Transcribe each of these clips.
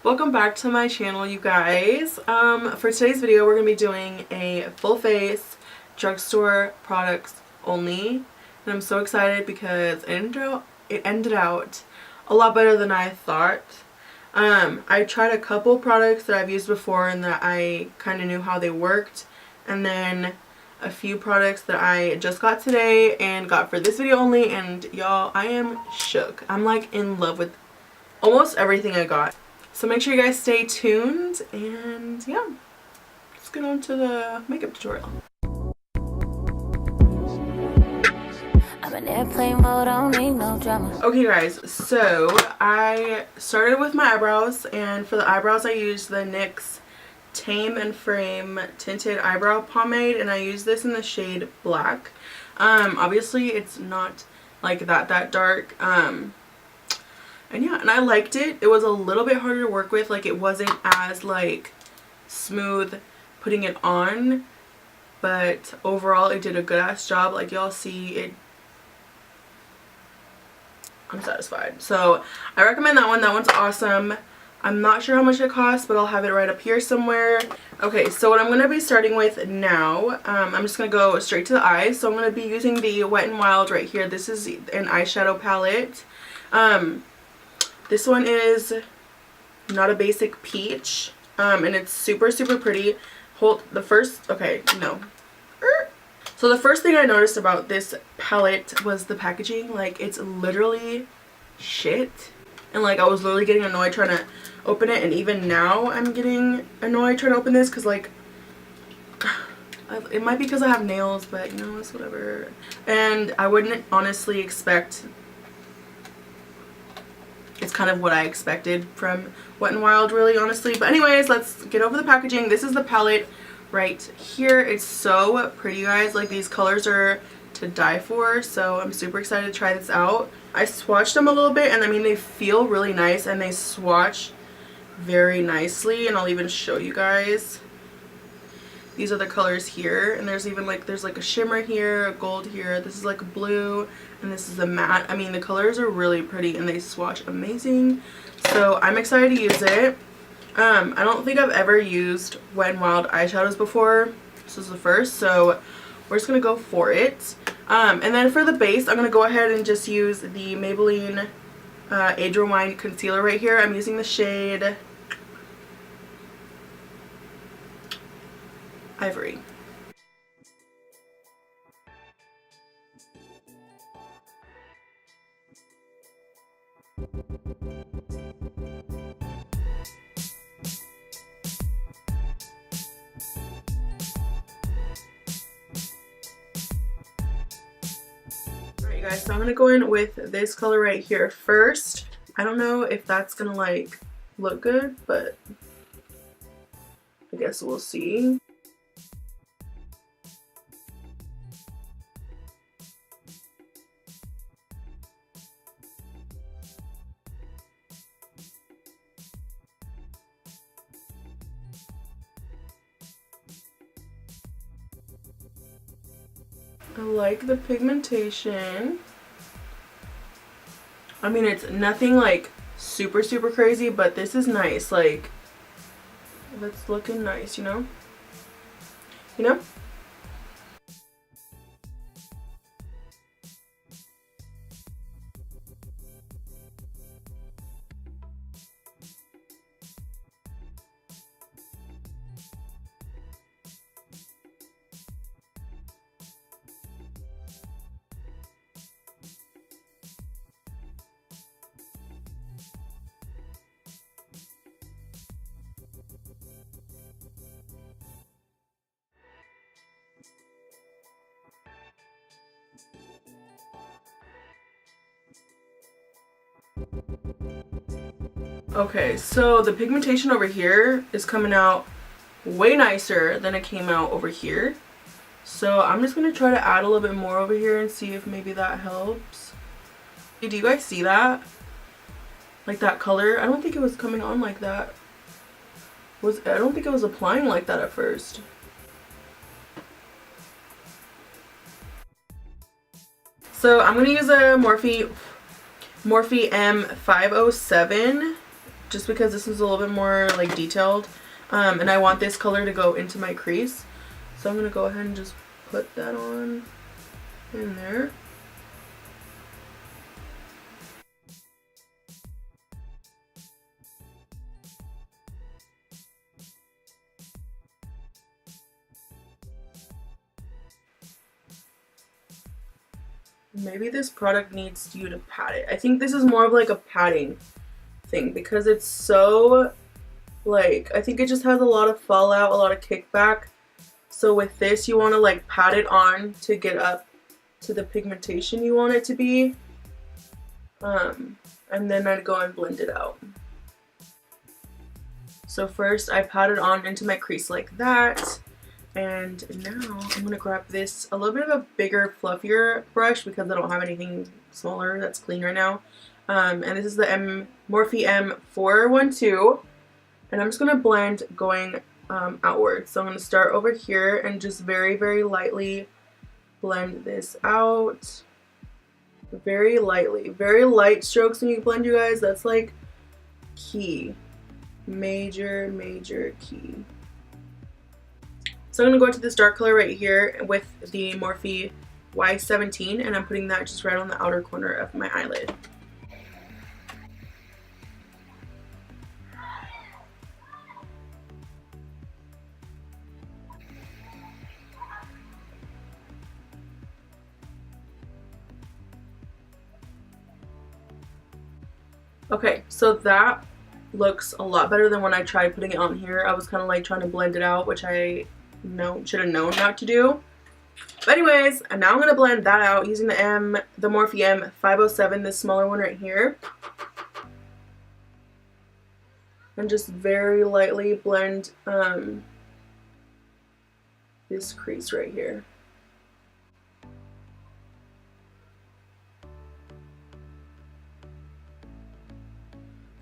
Welcome back to my channel, you guys. For today's video, we're going to be doing a full face drugstore products only. And I'm so excited because it ended out a lot better than I thought. I tried a couple products that I've used before and that I kind of knew how they worked. And then a few products that I just got today and got for this video only. And y'all, I am shook. I'm like in love with almost everything I got. So make sure you guys stay tuned, and yeah, let's get on to the makeup tutorial. I'm in airplane mode, I don't need no drama. Okay guys, so I started with my eyebrows, and for the eyebrows I used the NYX Tame and Frame Tinted Eyebrow Pomade, and I used this in the shade Black. Obviously it's not like that dark. And yeah, and I liked it. It was a little bit harder to work with. Like, it wasn't as, like, smooth putting it on. But overall, it did a good-ass job. Like, y'all see it. I'm satisfied. So, I recommend that one. That one's awesome. I'm not sure how much it costs, but I'll have it right up here somewhere. Okay, so what I'm going to be starting with now, I'm just going to go straight to the eyes. So, I'm going to be using the Wet n Wild right here. This is an eyeshadow palette. This one is Not a Basic Peach, and it's super pretty. So the first thing I noticed about this palette was the packaging. Like, it's literally shit, and like I was literally getting annoyed trying to open it, and even now I'm getting annoyed trying to open this because, like, it might be because I have nails, but you know, it's whatever. And I wouldn't honestly expect. It's kind of what I expected from Wet n Wild, really, honestly. But anyways, let's get over the packaging. This is the palette right here. It's so pretty, guys. Like, these colors are to die for. So I'm super excited to try this out. I swatched them a little bit, and I mean, they feel really nice, and they swatch very nicely. And I'll even show you guys. These are the colors here, and there's even like, there's like a shimmer here, a gold here, this is like a blue, and this is a matte. I mean, the colors are really pretty and they swatch amazing, so I'm excited to use it. I don't think I've ever used Wet n Wild eyeshadows before. This is the first, so we're just gonna go for it. And then for the base, I'm gonna go ahead and just use the Maybelline Age Rewind concealer right here. I'm using the shade Ivory. Alright guys, so I'm gonna go in with this color right here first. I don't know if that's gonna like look good, but I guess we'll see. I like the pigmentation. I mean, it's nothing like super crazy, but this is nice. Like, it's looking nice, you know? You know? Okay, so the pigmentation over here is coming out way nicer than it came out over here. So I'm just going to try to add a little bit more over here and see if maybe that helps. Do you guys see that? Like that color? I don't think it was coming on like that. I don't think it was applying like that at first. So I'm going to use a Morphe M507 just because this is a little bit more like detailed. And I want this color to go into my crease. So I'm going to go ahead and just put that on in there. Maybe this product needs you to pat it. I think this is more of like a patting thing because it's so like, I think it just has a lot of fallout, a lot of kickback. So with this you want to like pat it on to get up to the pigmentation you want it to be. And then I'd go and blend it out. So first I pat it on into my crease like that. And now I'm going to grab this, a little bit of a bigger, fluffier brush because I don't have anything smaller that's clean right now. And this is the Morphe M412. And I'm just going to blend going outwards. So I'm going to start over here and just very, very lightly blend this out. Very lightly. Very light strokes when you blend, you guys. That's like key. Major, major key. So I'm going to go into this dark color right here with the Morphe Y17, and I'm putting that just right on the outer corner of my eyelid. Okay, so that looks a lot better than when I tried putting it on here. I was kind of like trying to blend it out, which I should have known not to do. But anyways, and now I'm gonna blend that out using the Morphe M507, this smaller one right here, and just very lightly blend this crease right here.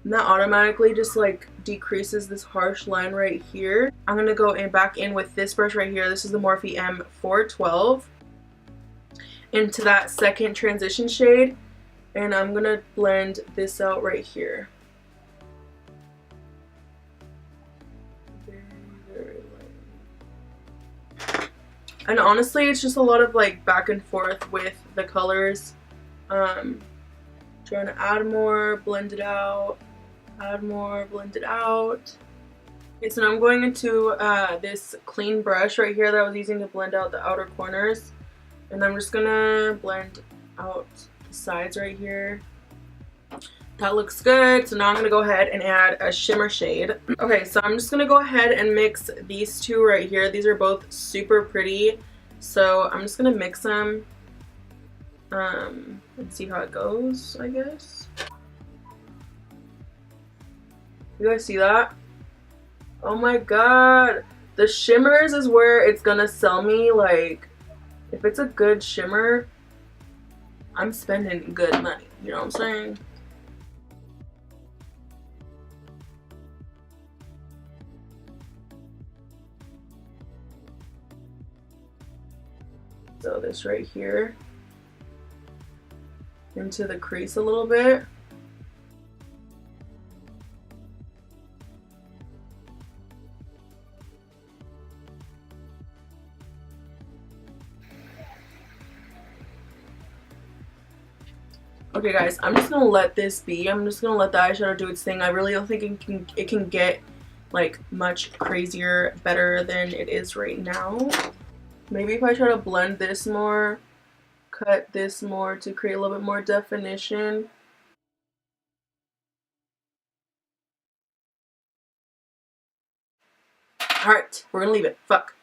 And that automatically just like decreases this harsh line right here. I'm going to go back in with this brush right here. This is the Morphe M412 into that second transition shade. And I'm going to blend this out right here. Very, very light. And honestly, it's just a lot of like back and forth with the colors. Trying to add more, blend it out. Add more, blend it out. Okay, so now I'm going into this clean brush right here that I was using to blend out the outer corners. And I'm just gonna blend out the sides right here. That looks good. So now I'm gonna go ahead and add a shimmer shade. Okay, so I'm just gonna go ahead and mix these two right here. These are both super pretty. So I'm just gonna mix them and see how it goes, I guess. You guys see that? Oh my god. The shimmers is where it's gonna sell me. Like, if it's a good shimmer, I'm spending good money. You know what I'm saying? So this right here into the crease a little bit. Okay guys, I'm just gonna let this be. I'm just gonna let the eyeshadow do its thing. I really don't think it can get like much crazier, better than it is right now. Maybe if I try to blend this more, cut this more to create a little bit more definition. Alright, we're gonna leave it. Fuck.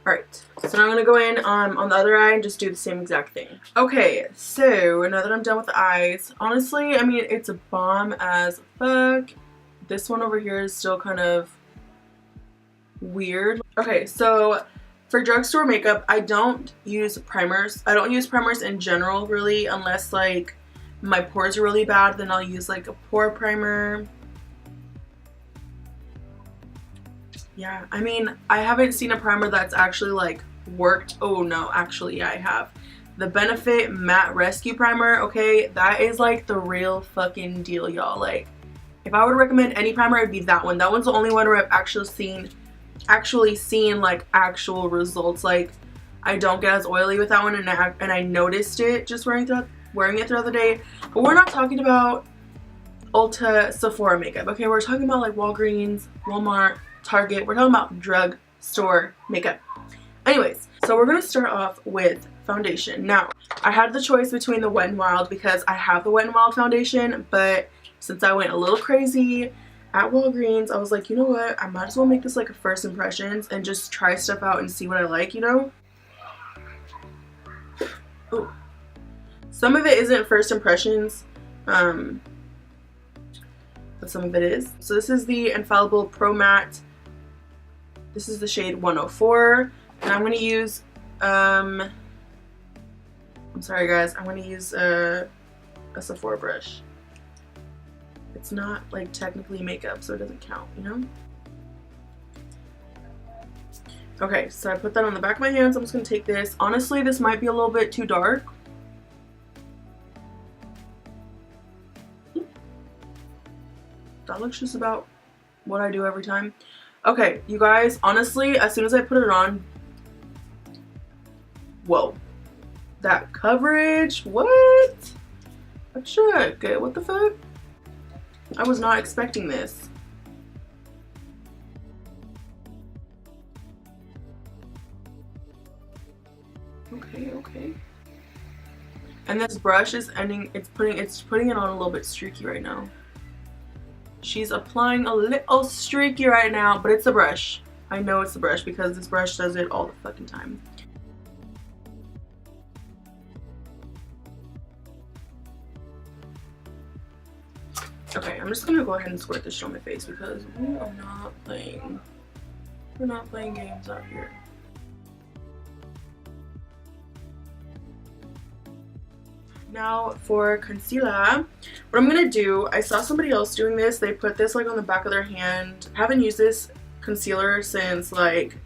Alright, so now I'm gonna go in on the other eye and just do the same exact thing. Okay, so now that I'm done with the eyes, honestly, I mean, it's a bomb as fuck. This one over here is still kind of weird. Okay, so for drugstore makeup, I don't use primers. I don't use primers in general, really, unless like my pores are really bad, then I'll use like a pore primer. Yeah, I mean, I haven't seen a primer that's actually like worked. Oh no, actually, yeah, I have. The Benefit Matte Rescue Primer, okay, that is like the real fucking deal, y'all. Like, If I would recommend any primer, it'd be that one. That one's the only one where I've actually seen like actual results. Like I don't get as oily with that one, and I noticed it just wearing it throughout the day. But we're not talking about Ulta, Sephora makeup, okay? We're talking about like Walgreens, Walmart, Target. We're talking about drugstore makeup. Anyways, so we're gonna start off with foundation. Now, I had the choice between the Wet n Wild because I have the Wet n Wild foundation, but since I went a little crazy at Walgreens, I was like, you know what? I might as well make this like a first impressions and just try stuff out and see what I like, you know? Ooh. Some of it isn't first impressions, but some of it is. So this is the Infallible Pro Matte. This is the shade 104. And I'm going to use, I'm sorry guys, I'm going to use a Sephora brush. It's not like technically makeup, so it doesn't count, you know? Okay, so I put that on the back of my hands. I'm just going to take this. Honestly, this might be a little bit too dark. That looks just about what I do every time. Okay, you guys, honestly, as soon as I put it on, whoa, that coverage, what? I shook. What the fuck? I was not expecting this. Okay. And this brush is ending, it's putting it on a little bit streaky right now. She's applying a little streaky right now, but it's a brush. I know it's the brush because this brush does it all the fucking time. Okay, I'm just gonna go ahead and squirt this shit on my face because we are not playing. We're not playing games out here. Now for concealer, what I'm gonna do, I saw somebody else doing this. They put this like on the back of their hand. I haven't used this concealer since like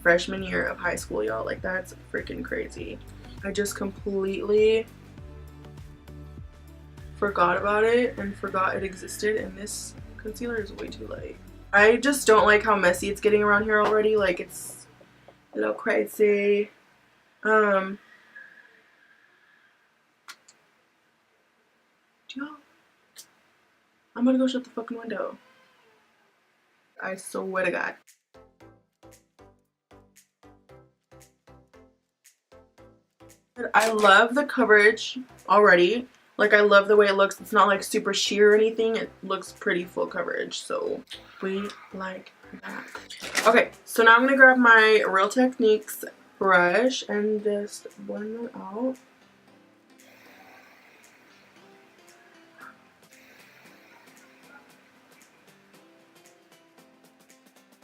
freshman year of high school, y'all. Like that's freaking crazy. I just completely forgot about it and forgot it existed, and this concealer is way too light. I just don't like how messy it's getting around here already. Like it's a little crazy. Y'all, I'm gonna go shut the fucking window. I swear to God. I love the coverage already. Like I love the way it looks. It's not like super sheer or anything. It looks pretty full coverage. So we like that. Okay, so now I'm gonna grab my Real Techniques brush and just blend them out.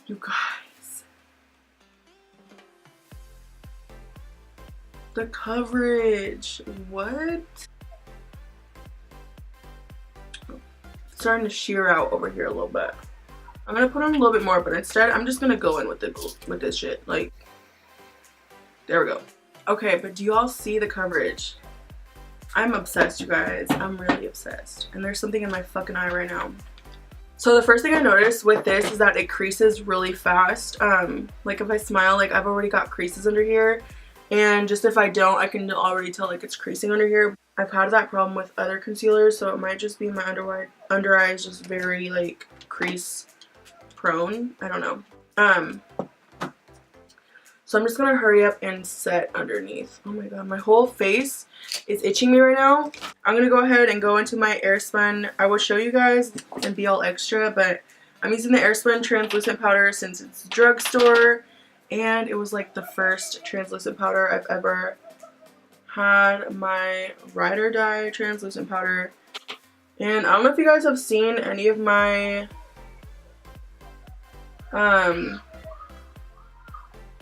You guys, the coverage, what? It's starting to sheer out over here a little bit. I'm gonna put on a little bit more, but instead I'm just gonna go in with this shit. Like, there we go. Okay, but do you all see the coverage? I'm obsessed, you guys. I'm really obsessed. And there's something in my fucking eye right now. So the first thing I noticed with this is that it creases really fast. Like if I smile, like I've already got creases under here. And just if I don't, I can already tell like it's creasing under here. I've had that problem with other concealers, so it might just be my under eye is just very like crease prone. I don't know. So I'm just gonna hurry up and set underneath. Oh my god, my whole face is itching me right now. I'm gonna go ahead and go into my Airspun. I will show you guys and be all extra, but I'm using the Airspun translucent powder since it's drugstore, and it was like the first translucent powder I've ever had. My Ride or Die translucent powder. And I don't know if you guys have seen any of my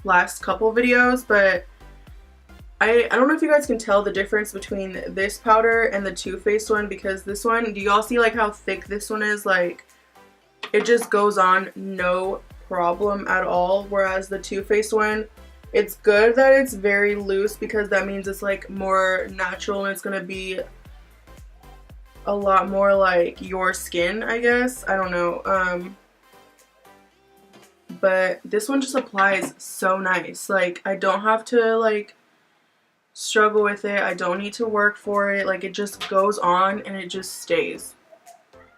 last couple videos, but I don't know if you guys can tell the difference between this powder and the Too Faced one, because this one, do y'all see like how thick this one is? Like it just goes on no problem at all, whereas the Too Faced one, it's good that it's very loose because that means it's like more natural and it's gonna be a lot more like your skin, I guess. I don't know. But this one just applies so nice. Like, I don't have to like struggle with it. I don't need to work for it. Like, it just goes on and it just stays.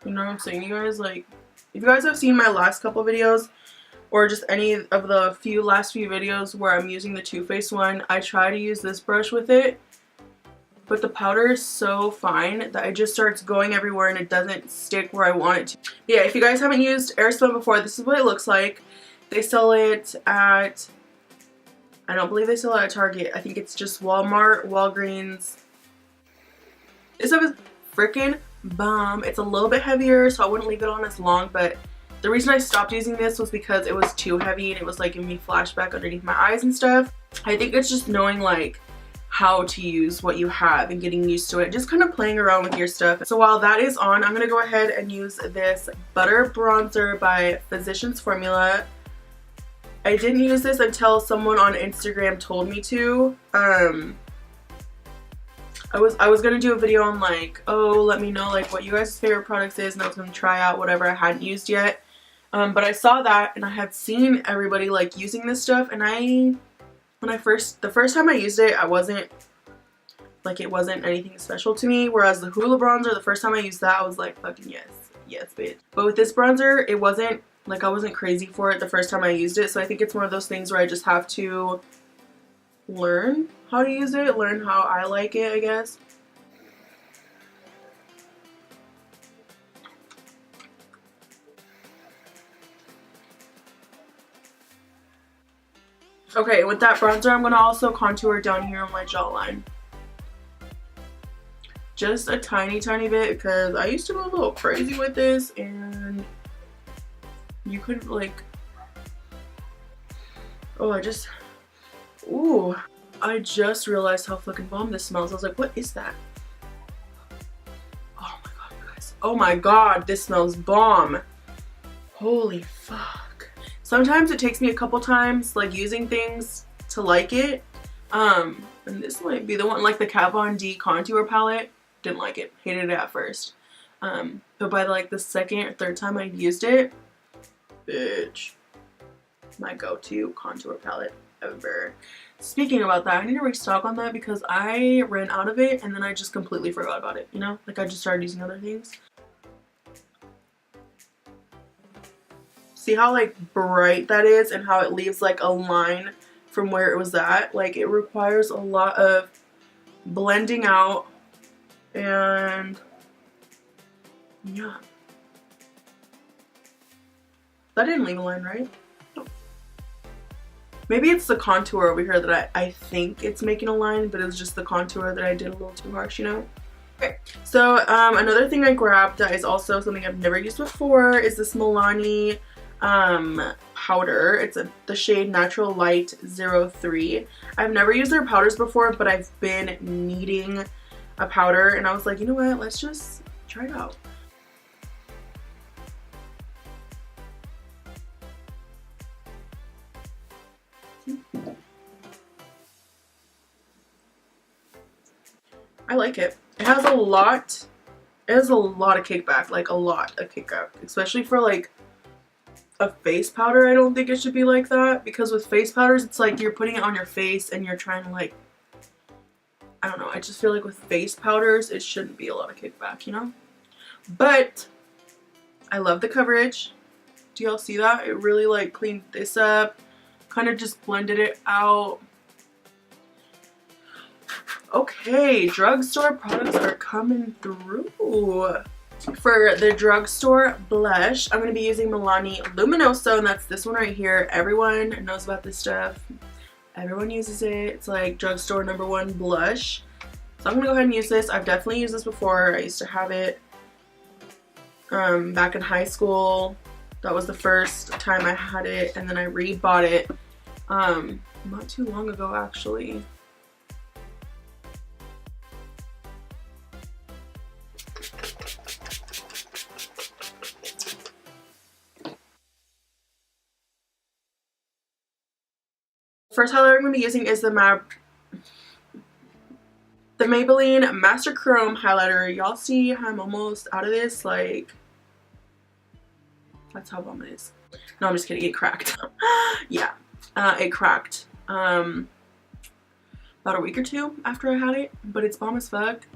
You know what I'm saying, you guys? Like, if you guys have seen my last couple videos or just any of the last few videos where I'm using the Too Faced one, I try to use this brush with it, but the powder is so fine that it just starts going everywhere and it doesn't stick where I want it to. Yeah, if you guys haven't used Airspun before, this is what it looks like. They sell it at, I don't believe they sell it at Target. I think it's just Walmart, Walgreens. This stuff is freaking bomb. It's a little bit heavier, so I wouldn't leave it on as long, but the reason I stopped using this was because it was too heavy and it was like giving me flashback underneath my eyes and stuff. I think it's just knowing like how to use what you have and getting used to it, just kind of playing around with your stuff. So while that is on, I'm gonna go ahead and use this Butter Bronzer by Physicians Formula. I didn't use this until someone on Instagram told me to. I was gonna do a video on like, oh, let me know like what you guys' favorite products is, and I was gonna try out whatever I hadn't used yet. But I saw that and I had seen everybody like using this stuff, and the first time I used it, I wasn't like, it wasn't anything special to me. Whereas the Hoola bronzer, the first time I used that, I was like, fucking yes bitch. But with this bronzer, it wasn't like, I wasn't crazy for it the first time I used it. So I think it's one of those things where I just have to learn how to use it, learn how I like it, I guess. Okay, with that bronzer, I'm going to also contour down here on my jawline. Just a tiny bit, because I used to go a little crazy with this, and you could like, oh, I just realized how fucking bomb this smells. I was like, what is that? Oh my god, you guys. Oh my god, this smells bomb. Holy fuck. Sometimes it takes me a couple times like using things to like it. And this might be the one, like the Kat Von D contour palette. Didn't like it. Hated it at first. But by like the second or third time I used it, bitch, my go-to contour palette ever. Speaking about that, I need to restock on that because I ran out of it and then I just completely forgot about it, you know? Like, I just started using other things. See how like bright that is and how it leaves like a line from where it was at? Like, it requires a lot of blending out, and yeah. That didn't leave a line, right? No. Maybe it's the contour over here that I think it's making a line, but it was just the contour that I did a little too harsh, you know? Okay, so another thing I grabbed that is also something I've never used before is this Milani powder. It's the shade Natural Light 03. I've never used their powders before, but I've been needing a powder, and I was like, you know what, let's just try it out. I like it. It has a lot of kickback, like a lot of kickback, especially for like a face powder. I don't think it should be like that, because with face powders, it's like you're putting it on your face and you're trying to like, I don't know, I just feel like with face powders, it shouldn't be a lot of kickback, you know? But I love the coverage. Do y'all see that? It really like cleaned this up, kind of just blended it out. Okay, drugstore products are coming through. For the drugstore blush, I'm going to be using Milani Luminoso, and that's this one right here. Everyone knows about this stuff. Everyone uses it. It's like drugstore #1 blush. So I'm going to go ahead and use this. I've definitely used this before. I used to have it back in high school. That was the first time I had it, and then I re-bought it not too long ago, actually. First highlighter I'm going to be using is the The Maybelline Master Chrome highlighter. Y'all see how I'm almost out of this? Like, that's how bomb it is. No, I'm just kidding. It cracked. Yeah, it cracked about a week or two after I had it, but it's bomb as fuck,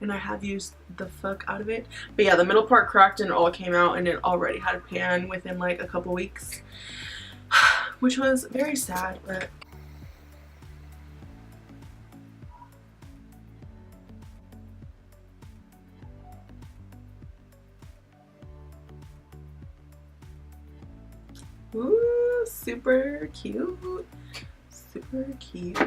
and I have used the fuck out of it. But yeah, the middle part cracked and it all came out, and it already had a pan within like a couple weeks, which was very sad. But ooh, super cute, super cute.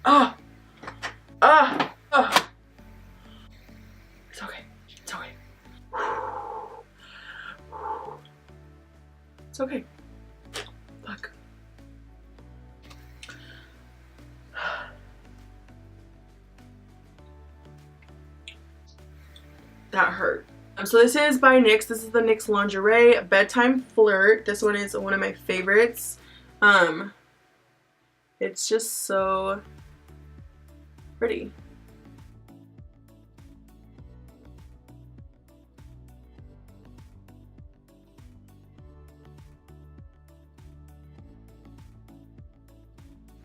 Ah, ah, ah. It's okay. It's okay. It's okay. Fuck. That hurt. So this is by NYX. This is the NYX Lingerie Bedtime Flirt. This one is one of my favorites. It's just so pretty.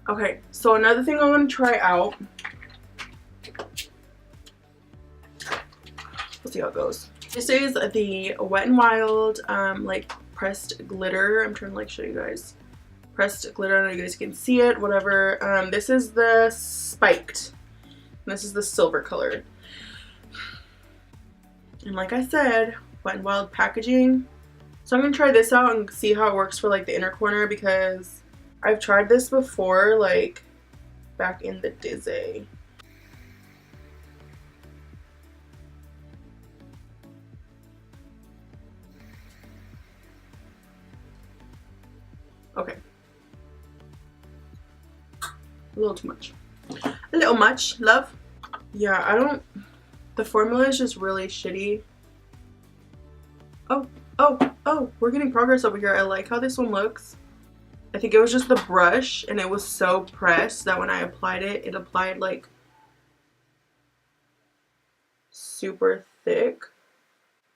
Okay, so another thing I'm going to try out. We'll see how it goes. This is the Wet n Wild like pressed glitter. I'm trying to like show you guys. Pressed glitter. I don't know if you guys can see it. Whatever. This is the spiked. And this is the silver color. And like I said, Wet n Wild packaging. So I'm going to try this out and see how it works for like the inner corner, because I've tried this before, like back in the day. Okay. A little too much. A little much, love. Yeah, I don't... The formula is just really shitty. Oh, we're getting progress over here. I like how this one looks. I think it was just the brush, and it was so pressed that when I applied it, it applied like super thick.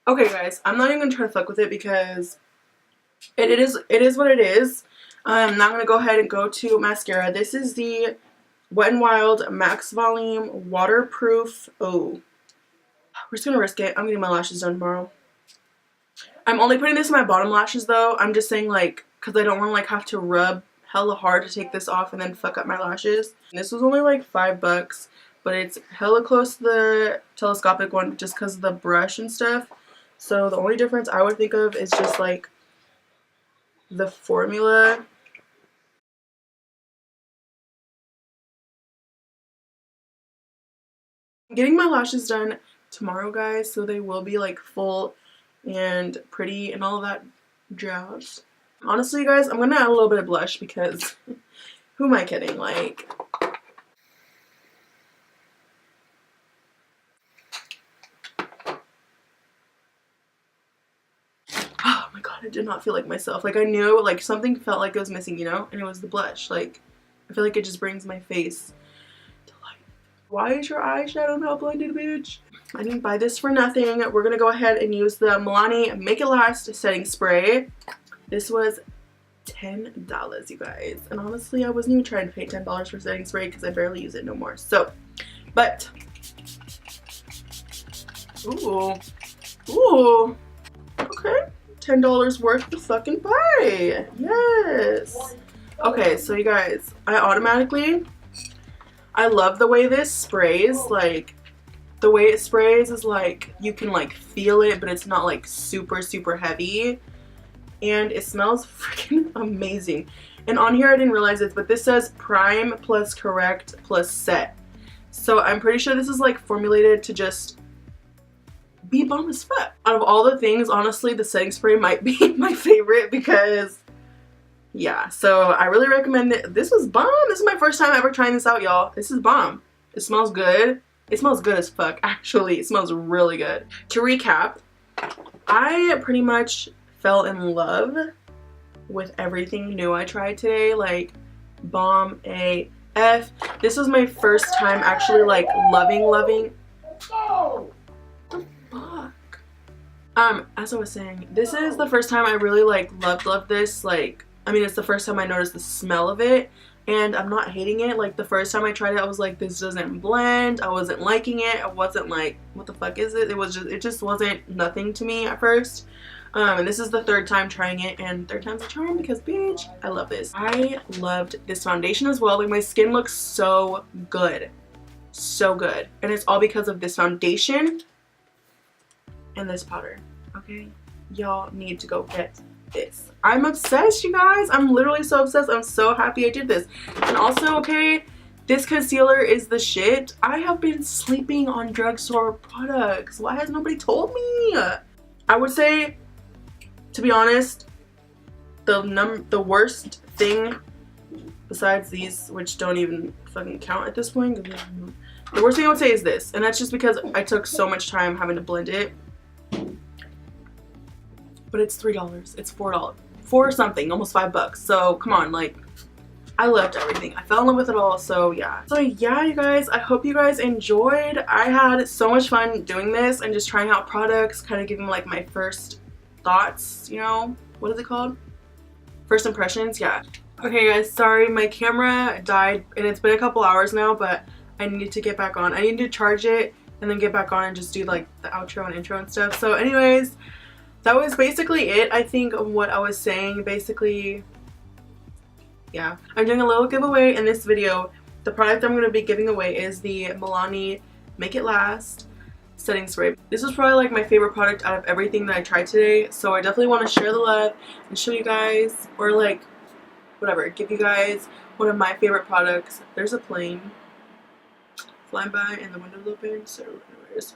Okay guys, I'm not even gonna try to fuck with it because it is what it is. I'm now gonna go ahead and go to mascara. This is the Wet n Wild Max Volume Waterproof. Oh, we're just gonna risk it. I'm getting my lashes done tomorrow. I'm only putting this in my bottom lashes though. I'm just saying, like, because I don't want to like have to rub hella hard to take this off and then fuck up my lashes. This was only like $5, but it's hella close to the telescopic one just because of the brush and stuff. So the only difference I would think of is just like the formula. I'm getting my lashes done tomorrow, guys, so they will be like full and pretty and all of that jazz. Honestly, guys, I'm gonna add a little bit of blush because who am I kidding? Like, oh my god, I did not feel like myself. Like, I knew like something felt like it was missing, you know, and it was the blush. Like, I feel like it just brings my face to life. Why is your eyeshadow not blended, bitch? I didn't buy this for nothing. We're gonna go ahead and use the Milani Make It Last setting spray. This was $10, you guys. And honestly, I wasn't even trying to pay $10 for setting spray because I barely use it no more. So, but, ooh, okay. $10 worth the fucking buy. Yes. Okay, so you guys, I love the way this sprays. Like, the way it sprays is like you can like feel it, but it's not like super heavy, and it smells freaking amazing. And on here I didn't realize it, but this says prime plus correct plus set, so I'm pretty sure this is like formulated to just be bomb as fuck. Out of all the things, honestly, the setting spray might be my favorite because yeah, so I really recommend it. This was bomb. This is my first time ever trying this out, y'all. This is bomb. It smells good. It smells good as fuck, actually. It smells really good. To recap, I pretty much fell in love with everything new I tried today. Like, bomb AF. This was my first time actually like loving. Oh, the fuck. As I was saying, this is the first time I really like loved this. Like, I mean, it's the first time I noticed the smell of it, and I'm not hating it. Like, the first time I tried it, I was like, this doesn't blend. I wasn't liking it. I wasn't like, what the fuck is it? It just wasn't nothing to me at first. And this is the third time trying it, and third time's a charm because bitch, I love this. I loved this foundation as well. Like, my skin looks so good. So good. And it's all because of this foundation and this powder. Okay? Y'all need to go get this. I'm obsessed, you guys. I'm literally so obsessed. I'm so happy I did this. And also, okay, this concealer is the shit. I have been sleeping on drugstore products. Why has nobody told me? I would say, to be honest, the worst thing besides these, which don't even fucking count at this point, the worst thing I would say is this, and that's just because I took so much time having to blend it. But it's $3. It's $4 for something, almost $5. So come on, like, I loved everything. I fell in love with it all. So yeah. So yeah, you guys, I hope you guys enjoyed. I had so much fun doing this and just trying out products, kind of giving like my first thoughts, you know, what is it called? First impressions, yeah. Okay guys, sorry, my camera died and it's been a couple hours now, but I need to get back on. I need to charge it and then get back on and just do like the outro and intro and stuff. So anyways, that was basically it, I think, of what I was saying. Basically, yeah. I'm doing a little giveaway in this video. The product I'm going to be giving away is the Maybelline Make It Last setting spray. This was probably like my favorite product out of everything that I tried today. So I definitely want to share the love and show you guys, or like, whatever, give you guys one of my favorite products. There's a plane flying by and the window's open. So anyways,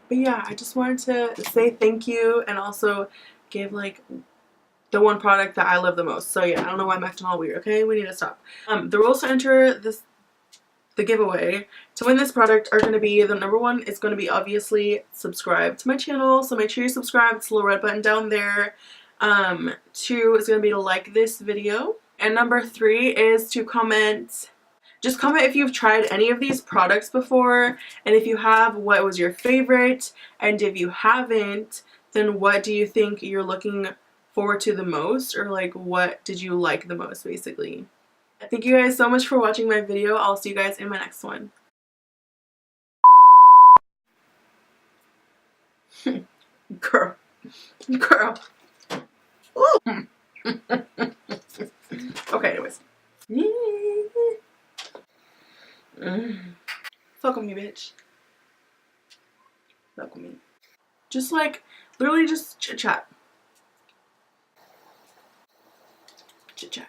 but yeah, I just wanted to say thank you and also give like the one product that I love the most. So yeah, I don't know why I'm acting all weird, okay? We need to stop. The rules to enter the giveaway to win this product are going to be, the number one is going to be obviously subscribe to my channel. So make sure you subscribe. It's the little red button down there. 2 is going to be to like this video. And number 3 is to comment. Just comment if you've tried any of these products before, and if you have, what was your favorite, and if you haven't, then what do you think you're looking forward to the most, or like what did you like the most, basically. Thank you guys so much for watching my video. I'll see you guys in my next one. Girl. Ooh. Okay, anyways. Fuck with me, bitch. Fuck with me. Just like, literally just chit chat. Chit chat.